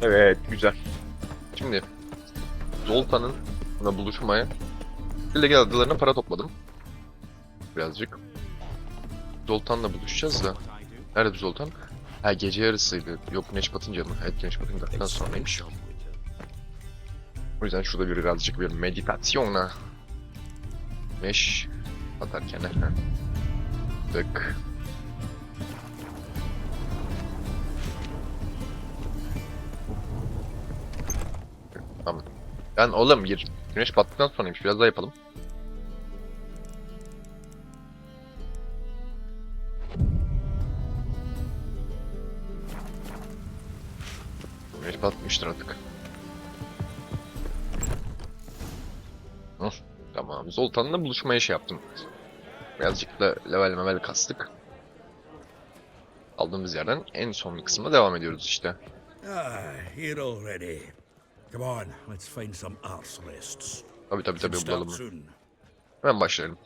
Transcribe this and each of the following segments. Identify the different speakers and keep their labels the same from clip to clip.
Speaker 1: Evet, güzel. Şimdi Zoltan'ınla buluşmaya Ligi adalarına para topladım. Birazcık. Zoltan'la buluşacağız da. Nerede bu Zoltan? Ha, gece yarısıydı. Yok, güneş batınca mı? Evet, güneş batınca sonraymış. O yüzden şurada birazcık bir meditasyona. Güneş batarken. Tık. Tamam. Yani oğlum, güneş battıktan sonraymış. Biraz daha yapalım. Güneş batmıştır artık. Hı, tamam. Zoltan'la buluşmaya şey yaptım. Birazcık da level mevel kastık. Aldığımız yerden en son kısma devam ediyoruz işte.
Speaker 2: Here already. Come on, let's find some arse rests.
Speaker 1: Tabii
Speaker 2: Should
Speaker 1: bulalım.
Speaker 2: start soon.
Speaker 1: Hemen başlayalım.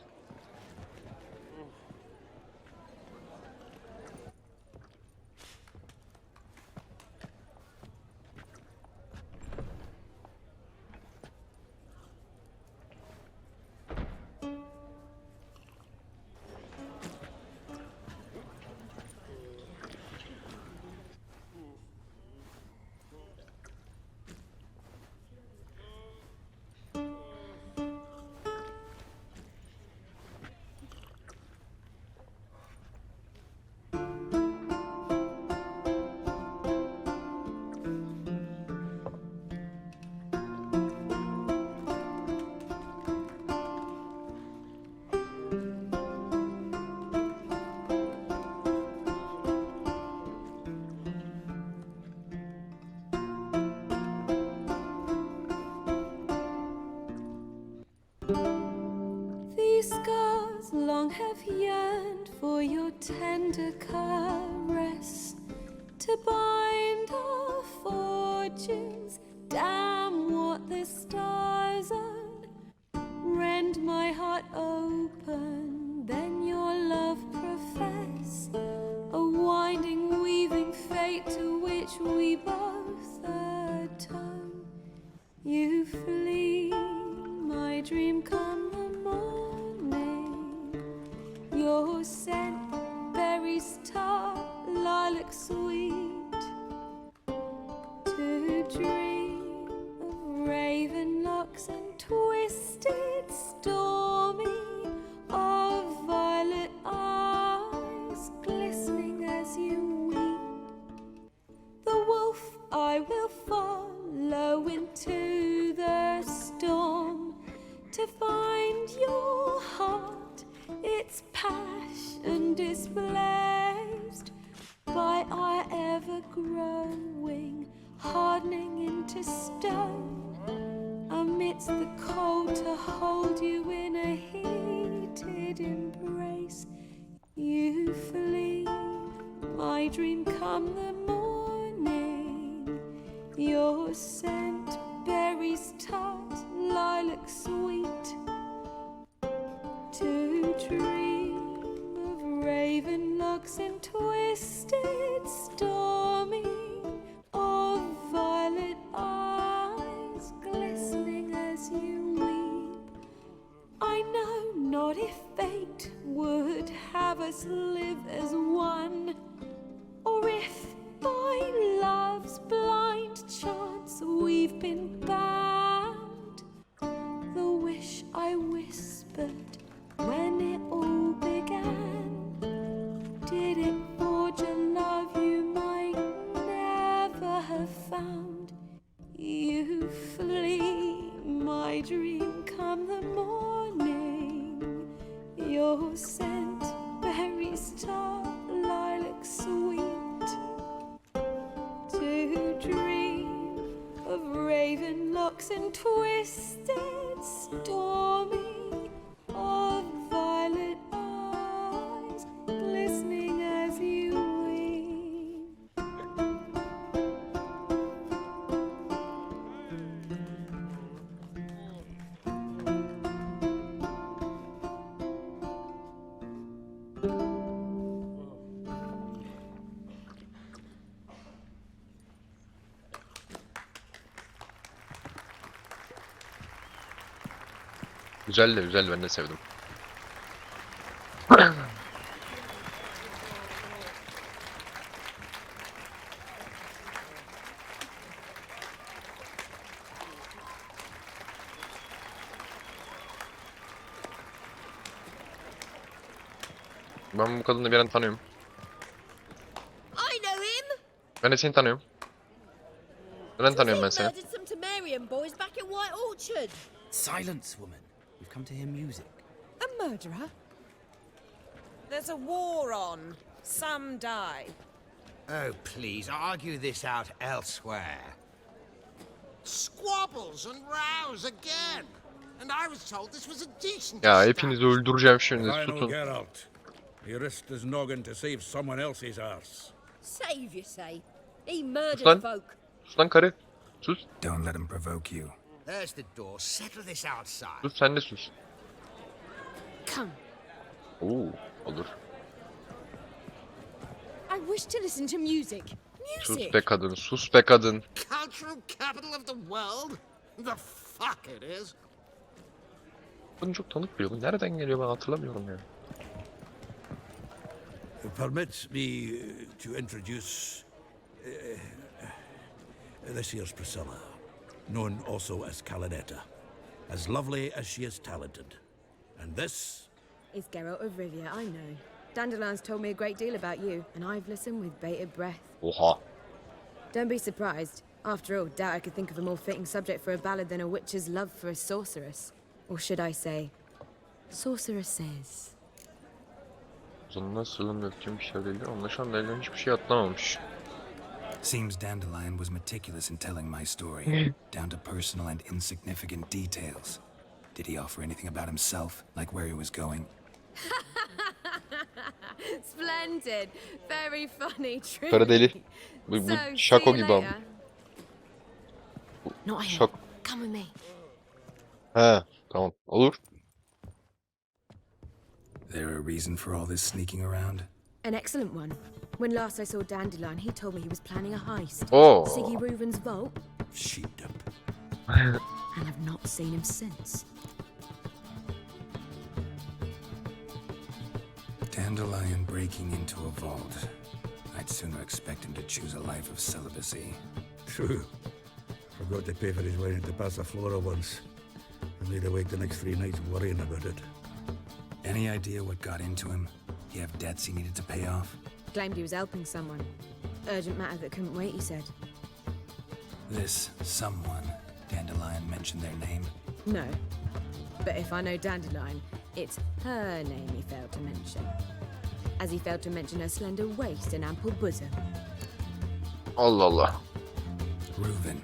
Speaker 3: These scars long have yearned for your tender caress, to bind our fortunes. Damn what the stars own. Rend my heart open, then your love profess. A winding, weaving fate to which we both atone. You flee, my dream come the morning. Your scent, berries tart, lilac sweet. To dream of raven locks and twisted, stormy, of violet eyes glistening as you weep. The wolf I will follow into the storm, to find your heart, its passion displaced by our ever-growing, hardening into stone. Amidst the cold, to hold you in a heated embrace. You flee, my dream come the morning. Your scent, berries tart, lilac sweet. To dream of raven locks and twisted, stormy, of violet eyes glistening as you weep. I know not if fate would have us live as one, or if by love's blind chance we've been bound. The wish I whispered when it all began, did it forge a love you might never have found? You flee, my dream come the morning. Your scent, berries tart, lilac sweet. To dream of raven locks and twisted, stormy, of violet eyes glistening as you weep.
Speaker 1: Güzel de güzel, ben de sevdim. Ben bu kadını bir an tanıyorum.
Speaker 4: I know him.
Speaker 1: Ben de seni tanıyorum. Neden tanıyorum ben
Speaker 4: He
Speaker 1: seni?
Speaker 4: murdered some Temerian boys back in White Orchard.
Speaker 5: Silence, woman. We've come to hear music.
Speaker 6: A murderer? There's a war on. Some die.
Speaker 7: Oh, please, argue this out elsewhere. Squabbles and rows again. And I was told this was a decent
Speaker 1: Ya hepinizi öldüreceğim şimdi,
Speaker 2: Final
Speaker 1: tutun.
Speaker 2: Geralt. He risked his noggin to save someone else's arse.
Speaker 4: Save, you say? He murdered
Speaker 1: Lan.
Speaker 4: folk.
Speaker 1: Sus lan karı. Sus.
Speaker 5: Don't let him provoke you.
Speaker 7: There's the door. Settle this outside.
Speaker 1: Sus, sen de sus.
Speaker 4: Come.
Speaker 1: Oo, olur.
Speaker 4: I wish to listen to music.
Speaker 1: Sus
Speaker 4: Music.
Speaker 1: be kadın, sus be kadın.
Speaker 7: Cultural capital of the world? The fuck it is.
Speaker 1: Bunu çok tanık bir yolu. Nereden geliyor ben hatırlamıyorum ya.
Speaker 2: Permit me to introduce this here's Priscilla, known also as Calinetta, as lovely as she is talented. And this
Speaker 8: It's Geralt of Rivia, I know. Dandelion's told me a great deal about you, and I've listened with bated breath.
Speaker 1: Oha.
Speaker 8: Don't be surprised. After all, doubt I could think of a more fitting subject for a ballad than a witcher's love for a sorceress. Or should I say, sorceresses.
Speaker 1: Uzunluğuna sığın döktüğüm bir şey değil. Anlaşılan Leyla hiçbir şey atlamamış.
Speaker 5: Seems Dandelion was meticulous in telling my story, down to personal and insignificant details. Did he offer anything about himself, like where he was going?
Speaker 8: Splendid. Very funny, truly.
Speaker 1: Karı deli. Bu
Speaker 8: So,
Speaker 1: şako
Speaker 8: see you
Speaker 1: gibi ama.
Speaker 8: later. Not here.
Speaker 1: Şak.
Speaker 8: Come with me.
Speaker 1: He, tamam. Olur.
Speaker 5: There a reason for all this sneaking around?
Speaker 8: An excellent one. When last I saw Dandelion, he told me he was planning a heist.
Speaker 1: Oh.
Speaker 8: Siggy Reuven's vault,
Speaker 2: sheepdip.
Speaker 8: and I've not seen him since.
Speaker 5: Dandelion breaking into a vault. I'd sooner expect him to choose a life of celibacy.
Speaker 2: True. Forgot to pay for his wedding to Passaflora once. And laid awake the next 3 nights worrying about it.
Speaker 5: Any idea what got into him? He have debts he needed to pay off?
Speaker 8: Claimed he was helping someone. Urgent matter that couldn't wait, he said.
Speaker 5: This someone, Dandelion mentioned their name.
Speaker 8: No. But if I know Dandelion, it's her name he failed to mention. As he failed to mention her slender waist and ample bosom.
Speaker 1: Allah Allah.
Speaker 5: Reuven,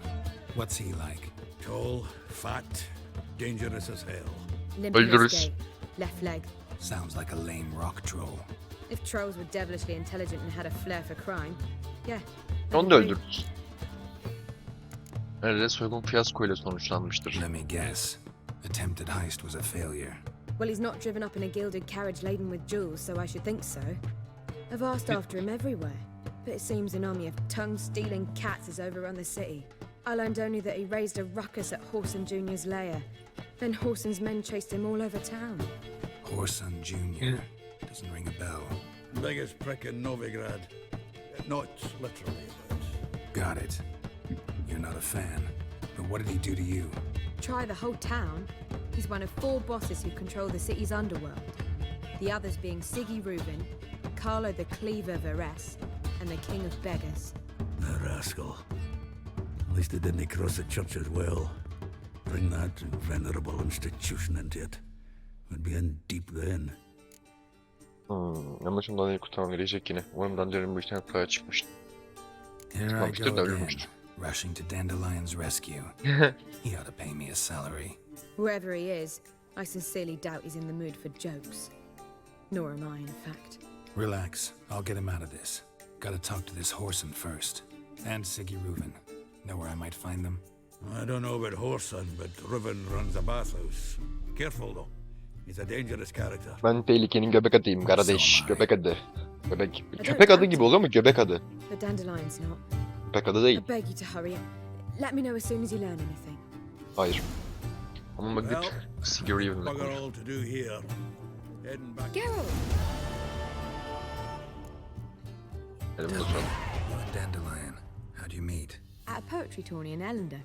Speaker 5: what's he like?
Speaker 2: Tall, fat, dangerous as hell.
Speaker 8: Limping
Speaker 1: Öldürürüz.
Speaker 8: escape. Left leg.
Speaker 5: Sounds like a lame rock troll.
Speaker 8: If trolls were devilishly intelligent and had a flair for crime, yeah.
Speaker 1: Onu da öldürürüz. Herhalde soygun fiyaskoyla sonuçlanmıştır.
Speaker 5: Let me guess. Attempted heist was a failure.
Speaker 8: Well, he's not driven up in a gilded carriage laden with jewels, so I should think so. I've asked after him everywhere, but it seems an army of tongue-stealing cats has overrun the city. I learned only that he raised a ruckus at Horson Jr.'s lair. Then Horson's men chased him all over town.
Speaker 5: Horson Jr. Doesn't ring a bell.
Speaker 2: Biggest prick in Novigrad. Not literally, but...
Speaker 5: Got it. You're not a fan. But what did he do to you?
Speaker 8: Try the whole town. He's one of 4 bosses who control the city's underworld. The others being Siggy Reuven, Carlo the Cleaver Varese, and the King of Beggars.
Speaker 2: The rascal. At least he didn't cross the church as well. Bring that venerable institution into it. We'd be in deep then.
Speaker 1: Anlaşımdan iyi kurtaran gelecek yine. Umarım Dandelion'un bu işten sağ çıkmıştır.
Speaker 5: Here I
Speaker 1: Çıkmamıştır
Speaker 5: go
Speaker 1: da
Speaker 5: again,
Speaker 1: ölmüştür.
Speaker 5: rushing to Dandelion's rescue. He ought to pay me a salary.
Speaker 8: Wherever he is, I sincerely doubt he's in the mood for jokes. Nor am I, in fact.
Speaker 5: Relax, I'll get him out of this. Gotta talk to this Horson first. And Siggy Reuven. Know where I might find them?
Speaker 2: I don't know about Horson, but Reuven runs a bathhouse. Careful though. He's a dangerous character.
Speaker 1: Ben tehlikenin göbek adıyım kardeş. Göbek adı. Göbek. Köpek adı gibi oluyor mu? Göbek adı.
Speaker 8: But Dandelion's not.
Speaker 1: Köpek adı değil.
Speaker 8: I beg you to hurry. Let me know as soon as you learn anything.
Speaker 1: Hayır. Ama bak git Sigurd Even'le
Speaker 2: Bugger
Speaker 1: konuş.
Speaker 2: all to do here. Heading back.
Speaker 8: Geralt!
Speaker 1: Hadi bunu
Speaker 5: Tell
Speaker 1: da
Speaker 5: me,
Speaker 1: soralım.
Speaker 5: you and Dandelion, how do you meet?
Speaker 8: At a poetry tourney in Ellender.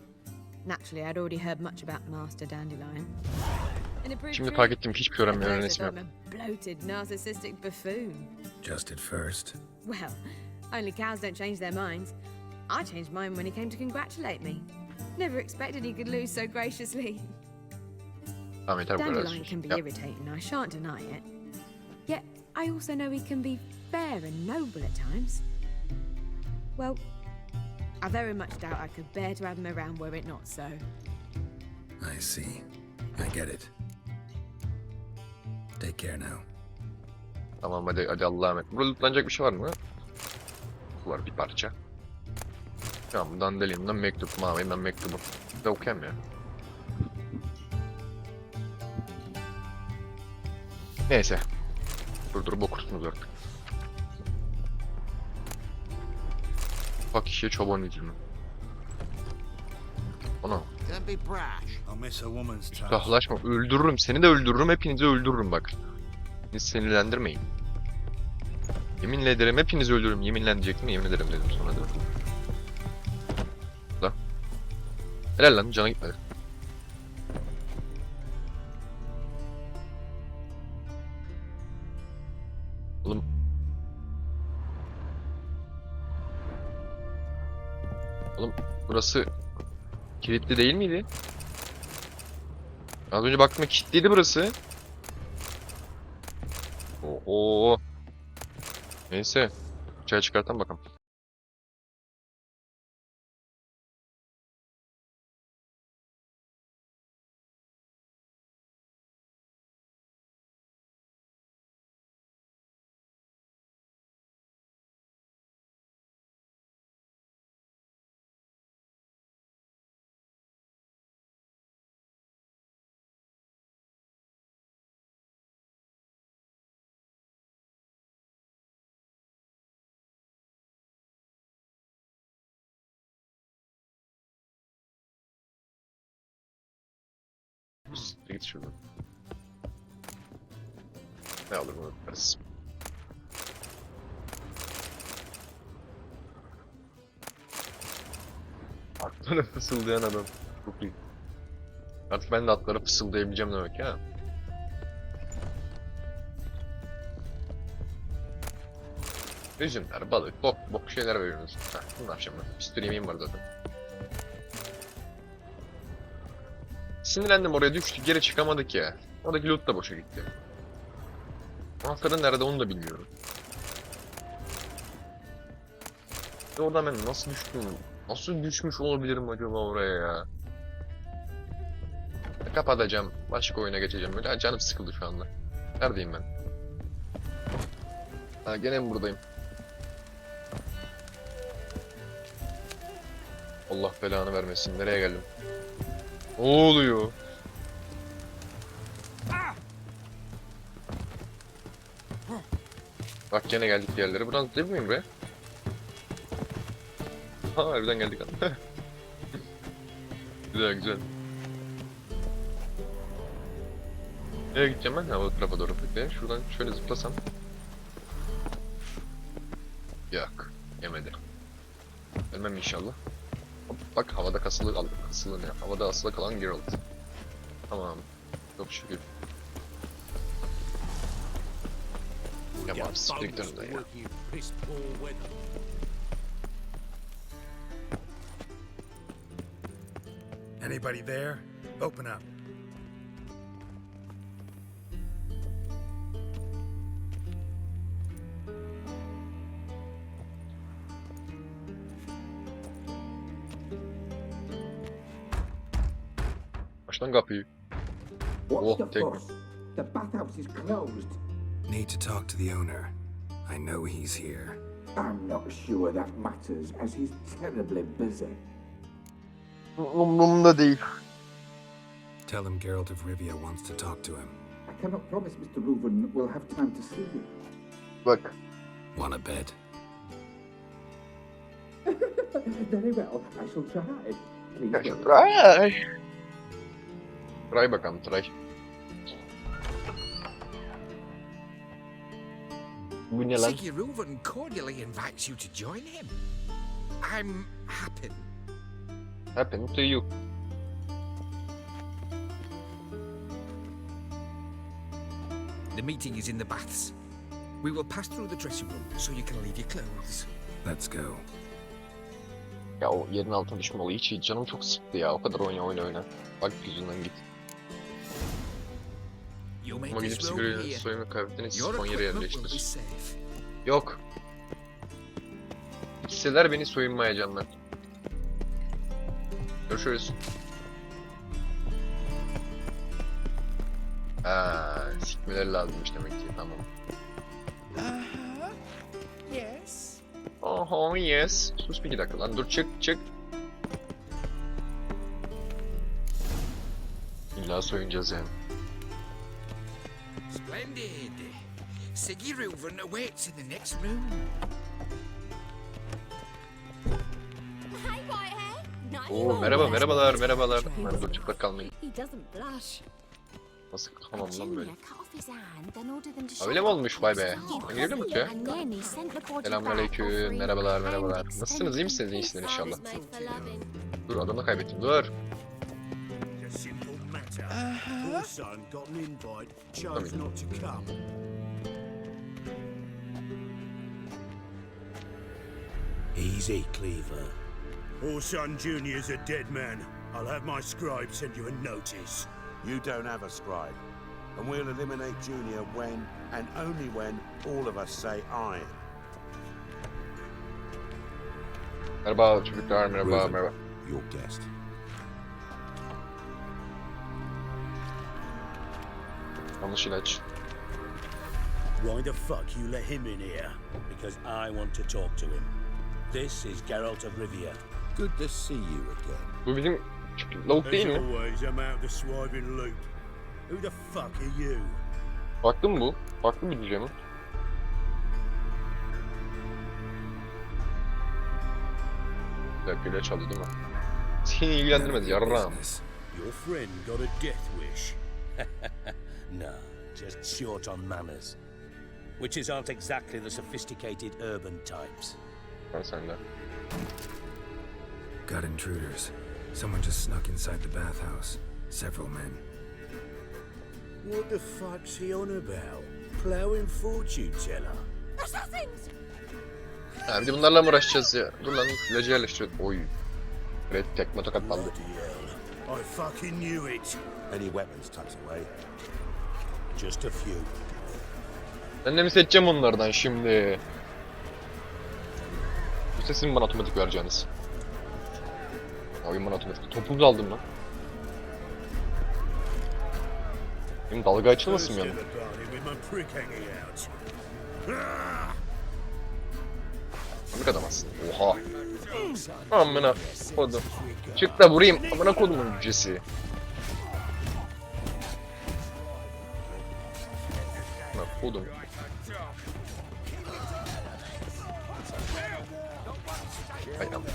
Speaker 8: Naturally, I'd already heard much about Master Dandelion. And it proved
Speaker 1: Şimdi
Speaker 8: true.
Speaker 1: fark ettim ki hiçbir
Speaker 8: At first I
Speaker 1: öğrenesim yok.
Speaker 8: thought him a bloated, narcissistic buffoon.
Speaker 5: Just at first.
Speaker 8: Well, only cows don't change their minds. I changed mine when he came to congratulate me. Never expected he could lose so graciously.
Speaker 1: Tamam yeter bu kadar.
Speaker 8: Dandelion can be
Speaker 1: Yap.
Speaker 8: irritating, I shan't deny it. Yet, I also know he can be fair and noble at times. Well, I very much doubt I could bear to have him around were it not so.
Speaker 5: I see. I get it. Take care now.
Speaker 1: Tamam hadi Allah'a emanet. Burada lootlanacak bir şey var mı? Var bir parça. Tamam Dandelion'dan mektup. Mavi ben mektubu. Bir de okuyayım ya. Neyse. Durdurup okursunuz artık. Bak kişiye çoban yüzünü. Ona.
Speaker 7: Don't be brash.
Speaker 2: I'll miss a woman's touch.
Speaker 1: Tahlaşma. Öldürürüm. Seni de öldürürüm. Hepinizi öldürürüm bak. Beni sinirlendirmeyin. Yeminle ederim. Hepinizi öldürürüm. Yeminlenecektim. Yemin ederim dedim sonra da. Da. Helal lan. Cana gitmedi. Oğlum. Oğlum burası kilitli değil miydi? Az önce baktım kilitliydi burası. Oho. Neyse. Çay çıkartan bakalım. Git şuradan. Ne alır bunu yaparız. Atlara fısıldayan adam. Çok iyi. Artık ben de atlara fısıldayabileceğim demek ya. Üzümler, balık, bok şeyler veriyorsunuz. Heh, bunu akşam bir sürü yemeğim var zaten. Sinirlendim oraya düştük geri çıkamadık ya. Oradaki loot da boşa gitti. Anahtarın nerede onu da bilmiyorum. Ve oradan ben nasıl düştüm? Nasıl düşmüş olabilirim acaba oraya ya? Kapatacağım. Başka oyuna geçeceğim. Böyle canım sıkıldı şu anda. Neredeyim ben? Ha gene mi buradayım? Allah belanı vermesin. Nereye geldim? Ne oluyor? Bak gene geldik yerlere. Buradan değil miyim buraya? Ha harbiden geldik. Güzel güzel. Nereye gideceğim ben? Ha o tarafa doğru peki. Şuradan şöyle zıplasam. Yok. Yemedi. Ölmem inşallah. Hop, bak havada kasılı ne? Havada asılı kalan Geralt. Tamam. Çok şükür. Ya abi siktiriklerimden ya.
Speaker 5: Anybody there? Open up.
Speaker 1: Aç lan kapıyı.
Speaker 9: What's
Speaker 1: Oh,
Speaker 9: the
Speaker 1: take me.
Speaker 9: fuss? The bathhouse is closed.
Speaker 5: Need to talk to the owner. I know he's here.
Speaker 9: I'm not sure that matters, as he's terribly busy.
Speaker 1: Umurumda değil.
Speaker 5: Tell him Geralt of Rivia wants to talk to him.
Speaker 9: I cannot promise Mr. Reuven will have time to see you.
Speaker 1: Bak.
Speaker 5: Want a bed?
Speaker 9: Very well, I shall try. Please
Speaker 1: Ya
Speaker 9: wait.
Speaker 1: şu- Ay! Try bakalım, try. Bu ne lan?
Speaker 7: Sigurd cordially invites you to join him. I'm happy.
Speaker 1: Happened to you.
Speaker 7: The meeting is in the baths. We will pass through the dressing room so you can leave your clothes.
Speaker 5: Let's go.
Speaker 1: Ya o yerin altına düşme olayı hiç canım çok sıktı ya. O kadar oyna. Bak yüzünden git.
Speaker 7: You make
Speaker 1: Ama gidip
Speaker 7: this room
Speaker 1: sigara
Speaker 7: here.
Speaker 1: soyunu kıyafetini
Speaker 7: Your
Speaker 1: son yere
Speaker 7: equipment will be
Speaker 1: yerleştir.
Speaker 7: safe.
Speaker 1: Yok. İkseler beni soyunmaya canlar. Görüşürüz. Sikmeleri lazımmış demek ki, tamam.
Speaker 7: Yes.
Speaker 1: Oho yes. Sus bir 2 dakika lan, dur çık. İlla soyunacağız yani.
Speaker 7: Splendid. Sigurd awaits in the next room.
Speaker 4: Hey, Whitehair. Nice
Speaker 1: Oo
Speaker 4: one.
Speaker 1: merhabalar. Ben dur çıplak kalmayayım.
Speaker 4: He doesn't blush.
Speaker 1: Nasıl kalmam lan böyle?
Speaker 4: Cut off his hand, then ordered them to
Speaker 1: Ha, öyle mi olmuş, vay be. Ben girebilir miyim ya?
Speaker 4: And then he sent the body back
Speaker 1: Selamünaleyküm,
Speaker 4: offering
Speaker 1: merhabalar.
Speaker 4: and
Speaker 1: Nasılsınız, iyi misiniz?
Speaker 4: extended
Speaker 1: İyisiniz inşallah.
Speaker 4: made for loving.
Speaker 1: Dur, adamı kaybettim, dur.
Speaker 2: It's a simple matter. Your son got an invite, chose not to come. Easy, Cleaver. Orson Jr.'s a dead man. I'll have my scribe send you a notice.
Speaker 10: You don't have a scribe, and we'll eliminate Junior when, and only when, all of us say aye.
Speaker 1: Merhaba çocuklar, merhaba.
Speaker 10: Your guest.
Speaker 1: Yanlış ilaç.
Speaker 2: Why the fuck you let him in here? Because I want to talk to him. This is Geralt of Rivia.
Speaker 10: Good to see you again.
Speaker 1: Bu bizim lavuk değil
Speaker 2: As
Speaker 1: mi?
Speaker 2: always, I'm out the swiving loop. Who the fuck are you?
Speaker 1: Farklı mı bu? Farklı bir diyeceğim. Bir dakika, ilaç aldı değil mi? Seni ilgilendirmez yarrağım.
Speaker 5: Business.
Speaker 2: Your friend got a death wish. No, just short on manners. Witches aren't exactly the sophisticated urban types.
Speaker 1: Ben sende.
Speaker 5: Got intruders. Someone just snuck inside the bathhouse. Several men.
Speaker 2: What the fuck's he on about? Plowing fortune teller?
Speaker 4: Assassins!
Speaker 1: Ha, bir de bunlarla mı uğraşacağız ya? Dur lan, ilacı yerleştiriyorum. Oy. Evet, tekme tokat bandı.
Speaker 2: Bloody hell. I fucking knew it.
Speaker 10: Any weapons tucked away?
Speaker 2: Just a few.
Speaker 1: Ben de mi seçeceğim onlardan şimdi? Bu sesini bana otomatik vereceğiniz. Oyun bana otomatik. Topunuzu aldım lan. Benim dalga açılmasın yani.
Speaker 2: First ever party with my prick hanging out.
Speaker 1: Komik adamazsın. Oha. Amına kodum. Çık da vurayım. Amına kodumun cücesi. Amına kodum. Hay amına.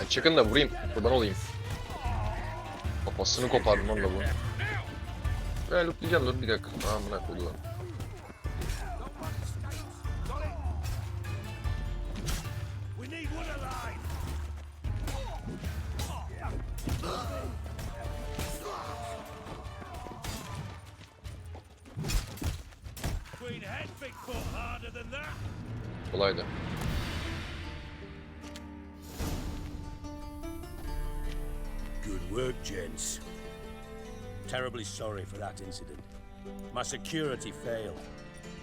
Speaker 1: Ben çıkın da vurayım. Kurban olayım. Kafasını kopardım onunla bu. Ben lootlayacağım, dur bir dakika. Amına kodum.
Speaker 2: We need one alive. Queen had Bigfoot harder than that.
Speaker 1: Kolaydı.
Speaker 2: Good work, gents. Terribly sorry for that incident. My security failed.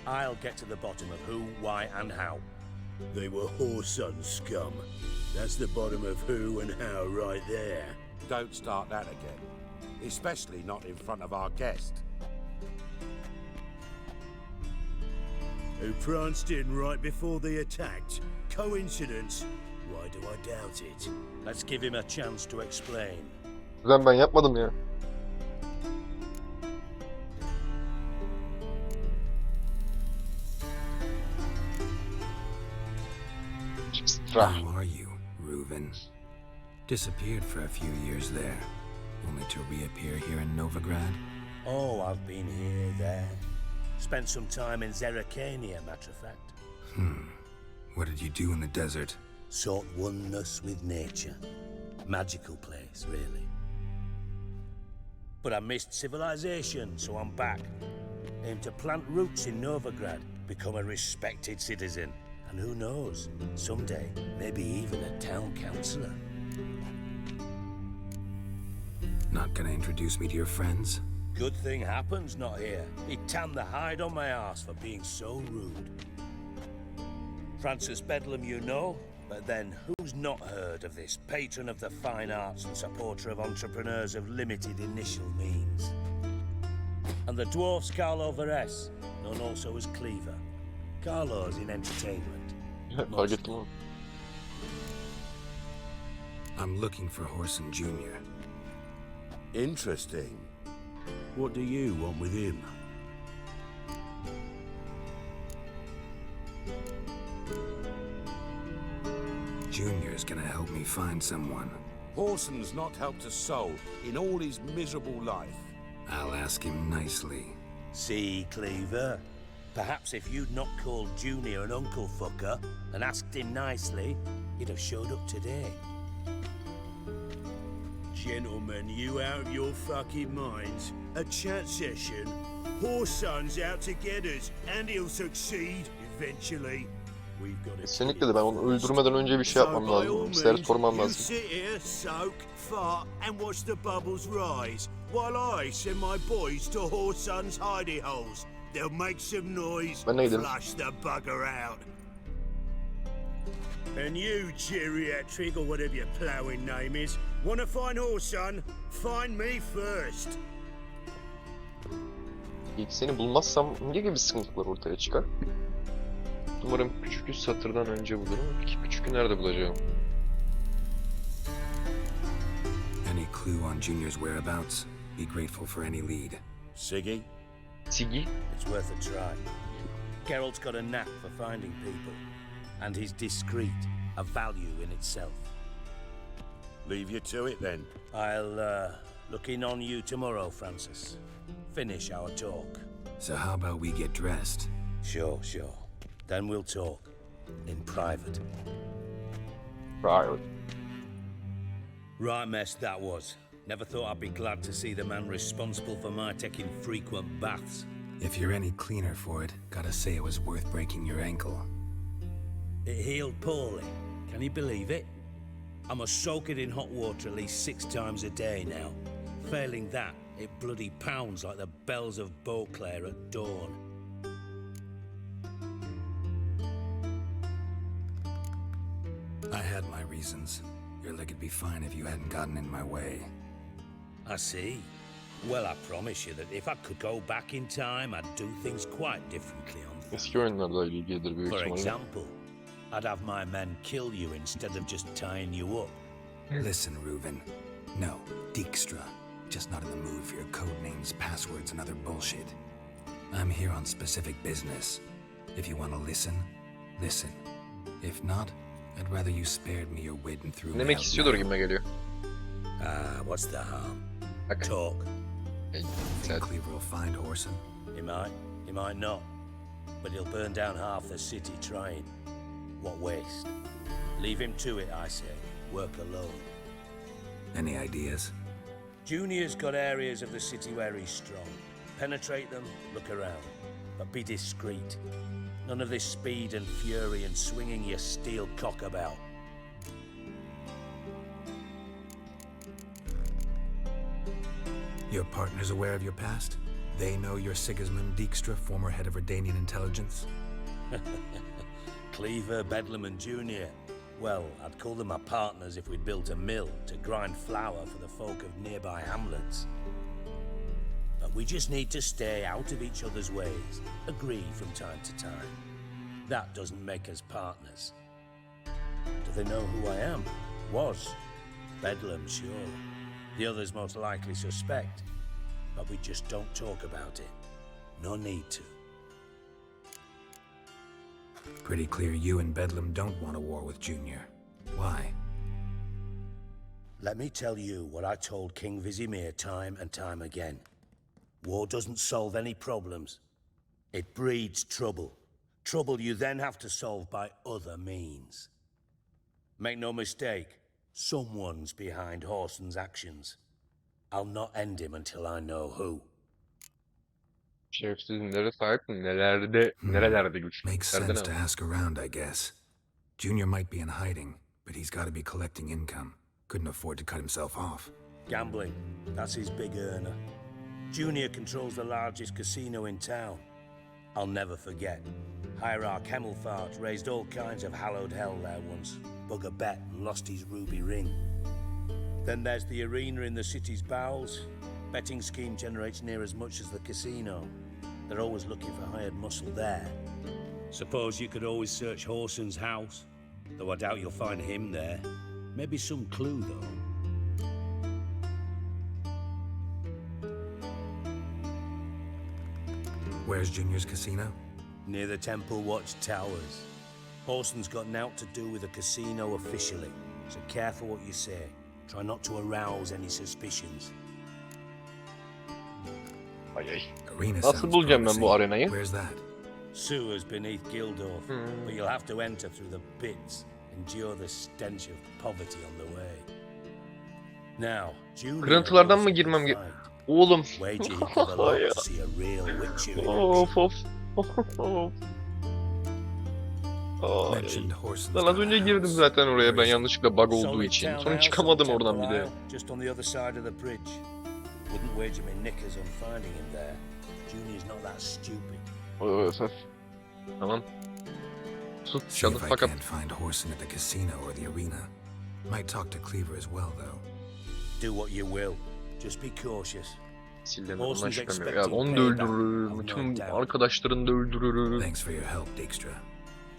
Speaker 2: I'll get to the bottom of who, why, and how. They were whoreson scum. That's the bottom of who and how right there.
Speaker 10: Don't start that again. Especially not in front of our guest.
Speaker 2: Who pranced in right before they attacked. Coincidence? Why do I doubt it? Let's give him a chance to explain.
Speaker 1: Ulan ben yapmadım ya.
Speaker 5: Who are you, Reuven? Disappeared for a few years there, only to reappear here in Novigrad?
Speaker 2: Oh, I've been here, there. Spent some time in Zerrikania, matter of fact.
Speaker 5: What did you do in the desert?
Speaker 2: Sought oneness with nature. Magical place, really. But I missed civilization, so I'm back. Aim to plant roots in Novigrad, become a respected citizen. And who knows, someday, maybe even a town councillor.
Speaker 5: Not gonna introduce me to your friends?
Speaker 2: Good thing happens not here. He tanned the hide on my arse for being so rude. Francis Bedlam you know, but then who's not heard of this patron of the fine arts and supporter of entrepreneurs of limited initial means? And the dwarf's Carlo Veres, known also as Cleaver. Carlo's in entertainment.
Speaker 1: Fark ettim ama.
Speaker 5: I'm looking for Horson Jr.
Speaker 10: Interesting. What do you want with him?
Speaker 5: Junior's gonna help me find someone.
Speaker 10: Horson's not helped a soul in all his miserable life.
Speaker 5: I'll ask him nicely.
Speaker 2: See, Cleaver? Perhaps if you'd not called Junior an uncle fucker and asked him nicely, he'd have showed up today.
Speaker 11: Gentlemen, you out of your fucking minds? A chat session? Horson's out to get us, and he'll succeed eventually. We've got to
Speaker 1: Kesinlikle de ben onu öldürmeden önce bir şey yapmam lazım. İşleri sormam
Speaker 11: you
Speaker 1: lazım.
Speaker 11: sit here, soak, fart, and watch the bubbles rise, while I send my boys to Horson's hidey holes. They'll make some noise,
Speaker 1: Ben de gidelim.
Speaker 11: flush the bugger out. And you, geriatric, or whatever your ploughing name is, wanna find Horson? Find me first.
Speaker 1: İlk seni bulmazsam ne gibi sıkıntılar ortaya çıkar? Umarım küçükü satırdan önce bulurum. Küçükü nerede bulacağım?
Speaker 5: Any clue on Junior's whereabouts? Be grateful for any lead.
Speaker 10: Siggy?
Speaker 1: Siggy?
Speaker 2: It's worth a try. Geralt's got a knack for finding people, and he's discreet, a value in itself.
Speaker 10: Leave you to it then.
Speaker 2: I'll look in on you tomorrow, Francis. Finish our talk.
Speaker 5: So how about we get dressed?
Speaker 2: Sure. Then we'll talk. In private.
Speaker 1: Right.
Speaker 2: Right mess that was. Never thought I'd be glad to see the man responsible for my taking frequent baths.
Speaker 5: If you're any cleaner for it, gotta say it was worth breaking your ankle.
Speaker 2: It healed poorly. Can you believe it? I must soak it in hot water at least 6 times a day now. Failing that, it bloody pounds like the bells of Beauclair at dawn.
Speaker 5: I had my reasons. Your leg would be fine if you hadn't gotten in my way.
Speaker 2: I see. Well, I promise you that if I could go back in time, I'd do things quite differently on that.
Speaker 1: Eski oyunlarla ilgilidir büyük
Speaker 2: For
Speaker 1: ihtimalle.
Speaker 2: example, I'd have my men kill you instead of just tying you up.
Speaker 5: Listen, Reuven. No, Dijkstra. Just not in the mood for your code names, passwords, and other bullshit. I'm here on specific business. If you want to listen, listen. If not, I'd rather you spared me your wit and threw me
Speaker 1: Demek
Speaker 5: out
Speaker 1: istiyordur
Speaker 5: now.
Speaker 1: gibime geliyor.
Speaker 2: What's the harm?
Speaker 1: Bak.
Speaker 2: Talk.
Speaker 5: Think
Speaker 1: Sen
Speaker 5: Cleaver will find Horson?
Speaker 2: He might not. But he'll burn down half the city trying. What waste? Leave him to it, I say. Work alone.
Speaker 5: Any ideas?
Speaker 2: Junior's got areas of the city where he's strong. Penetrate them, look around. But be discreet. None of this speed and fury and swinging your steel cock about.
Speaker 5: Your partner's aware of your past? They know you're Sigismund Dijkstra, former head of Redanian intelligence?
Speaker 2: Cleaver, Bedlam and Junior. Well, I'd call them my partners if we'd built a mill to grind flour for the folk of nearby hamlets. But we just need to stay out of each other's ways, agree from time to time. That doesn't make us partners. Do they know who I am? Was. Bedlam, sure. The others most likely suspect. But we just don't talk about it. No need to.
Speaker 5: Pretty clear you and Bedlam don't want a war with Junior. Why?
Speaker 2: Let me tell you what I told King Vizimir time and time again. War doesn't solve any problems. It breeds trouble. Trouble you then have to solve by other means. Make no mistake, someone's behind Horson's actions. I'll not end him until I know who.
Speaker 1: Şerefsizlere sahip mi? Nerelerde güçlü?
Speaker 5: Makes
Speaker 1: Nerede
Speaker 5: sense to
Speaker 1: ne?
Speaker 5: ask around, I guess. Junior might be in hiding, but he's got to be collecting income. Couldn't afford to cut himself off.
Speaker 2: Gambling, that's his big earner. Junior controls the largest casino in town. I'll never forget. Hierarch Hemmelfart raised all kinds of hallowed hell there once. Bug a bet and lost his ruby ring. Then there's the arena in the city's bowels. Betting scheme generates near as much as the casino. They're always looking for hired muscle there. Suppose you could always search Horson's house, though I doubt you'll find him there. Maybe some clue, though.
Speaker 5: Where's Junior's casino?
Speaker 2: Near the Temple Watch Towers. Horson's got naught to do with the casino officially, so careful what you say. Try not to arouse any suspicions.
Speaker 1: Ay ay.
Speaker 5: Arena
Speaker 1: Nasıl
Speaker 5: sounds
Speaker 1: bulacağım ben bu
Speaker 5: promising.
Speaker 1: arenayı?
Speaker 5: Where's that?
Speaker 2: Sewers beneath Gildorf, but you'll have to enter through the pits, endure the stench of poverty on the way. Now, Junior
Speaker 1: Kırıntılardan mı
Speaker 2: knows
Speaker 1: girmem
Speaker 2: the
Speaker 1: ge...
Speaker 2: fight.
Speaker 1: Oğlum.
Speaker 2: Wager he'd give a lot to see a real witcher in
Speaker 1: Of
Speaker 2: action.
Speaker 1: of. Ay.
Speaker 5: Mentioned Horson's
Speaker 1: Lan az
Speaker 5: got a
Speaker 1: önce girdim
Speaker 5: house.
Speaker 1: zaten oraya ben
Speaker 5: Where is it?
Speaker 1: yanlışlıkla bug olduğu
Speaker 2: Solid
Speaker 1: için.
Speaker 2: town
Speaker 1: Sonra
Speaker 2: house
Speaker 1: çıkamadım
Speaker 2: on
Speaker 1: oradan
Speaker 2: Temple
Speaker 1: bir de.
Speaker 2: Isle, just on the other side of the bridge. Wouldn't wager my knickers on finding him there. Junior's not that stupid.
Speaker 1: Öf. Tamam. Sus.
Speaker 5: See
Speaker 1: Shut the
Speaker 5: if I
Speaker 1: fuck up.
Speaker 5: can't find Horson at the casino or the arena. Might talk to Cleaver as well, though.
Speaker 2: Do what you will. Just be cautious.
Speaker 1: Silden
Speaker 2: Horson's
Speaker 1: ondan şüphem yok. Ya
Speaker 2: expecting
Speaker 1: onu da
Speaker 2: payback,
Speaker 1: öldürürüm.
Speaker 2: I've
Speaker 1: Bütün
Speaker 2: no doubt.
Speaker 1: arkadaşlarını da öldürürüm.
Speaker 5: Thanks for your help, Dijkstra.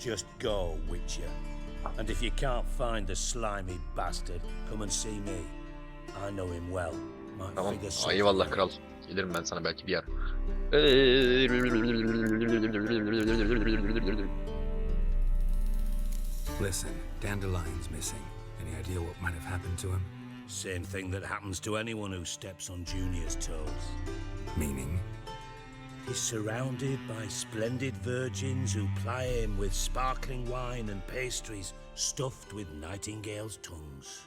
Speaker 2: Just go, Witcher. And if you can't find the slimy bastard, come and see me. I know him well. Might
Speaker 1: Tamam.
Speaker 2: figure
Speaker 1: Aa,
Speaker 2: something
Speaker 1: eyvallah
Speaker 2: out.
Speaker 1: kral. Gelirim ben sana belki bir yer.
Speaker 5: Listen, Dandelion's missing. Any idea what might have happened to him?
Speaker 2: Same thing that happens to anyone who steps on Junior's toes.
Speaker 5: Meaning?
Speaker 2: He's surrounded by splendid virgins who ply him with sparkling wine and pastries stuffed with nightingales' tongues.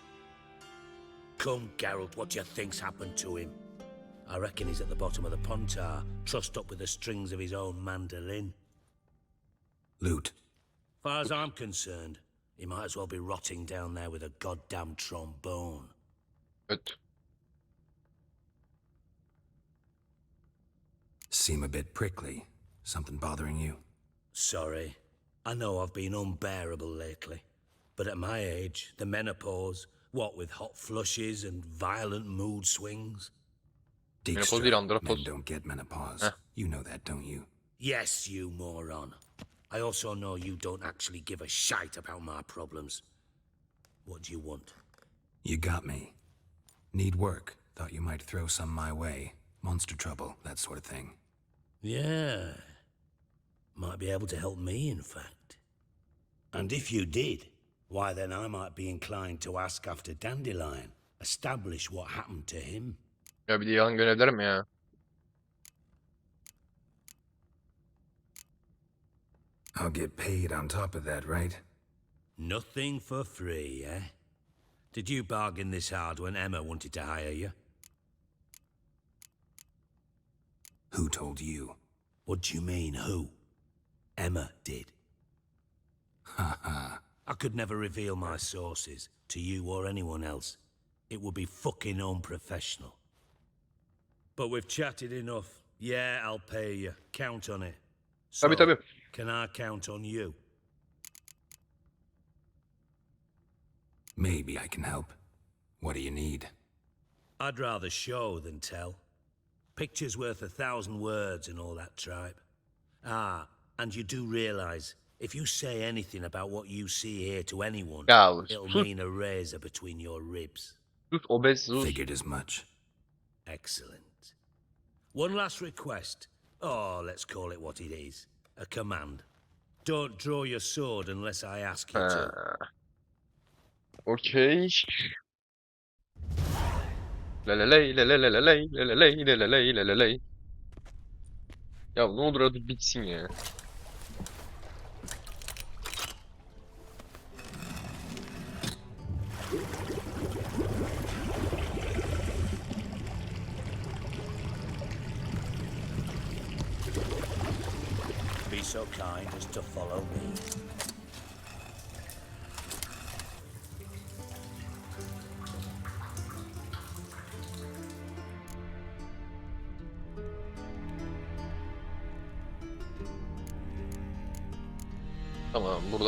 Speaker 2: Come, Geralt, what do you think's happened to him? I reckon he's at the bottom of the Pontar, trussed up with the strings of his own mandolin.
Speaker 5: Loot.
Speaker 2: Far as I'm concerned, he might as well be rotting down there with a goddamn trombone.
Speaker 1: Evet.
Speaker 5: Seem a bit prickly. Something bothering you?
Speaker 2: Sorry. I know I've been unbearable lately. But at my age, the menopause, what with hot flushes and violent mood swings?
Speaker 1: Menopause değil,
Speaker 5: Dijkstra,
Speaker 1: andropoz.
Speaker 5: men don't get menopause.
Speaker 1: Heh.
Speaker 5: You know that, don't you?
Speaker 2: Yes, you moron. I also know you don't actually give a shite about my problems. What do you want?
Speaker 5: You got me. Need work. Thought you might throw some my way. Monster trouble, that sort of thing.
Speaker 2: Yeah. Might be able to help me, in fact. And if you did, why then I might be inclined to ask after Dandelion. Establish what happened to him.
Speaker 1: Ya bir de yalan görevler mi ya?
Speaker 5: I'll get paid on top of that, right?
Speaker 2: Nothing for free, eh? Did you bargain this hard when Emma wanted to hire you?
Speaker 5: Who told you?
Speaker 2: What do you mean, who? Emma did.
Speaker 5: Ha ha.
Speaker 2: I could never reveal my sources to you or anyone else. It would be fucking unprofessional. But we've chatted enough. Yeah, I'll pay you. Count on it. So,
Speaker 1: Tabii.
Speaker 2: can I count on you?
Speaker 5: Maybe I can help. What do you need?
Speaker 2: I'd rather show than tell. Picture's worth 1,000 words and all that tripe. Ah, and you do realize, if you say anything about what you see here to anyone,
Speaker 1: Ya
Speaker 2: it'll
Speaker 1: sus,
Speaker 2: mean a razor between your ribs.
Speaker 1: sus obez sus.
Speaker 5: Figured as much.
Speaker 2: Excellent. One last request. Oh, let's call it what it is. A command. Don't draw your sword unless I ask you to.
Speaker 1: Okey. Leleley leleleley leleley leleley leleley. Ya ne olur hadi bitsin ya.
Speaker 2: Be so kind as to follow me.
Speaker 1: Tamam buradan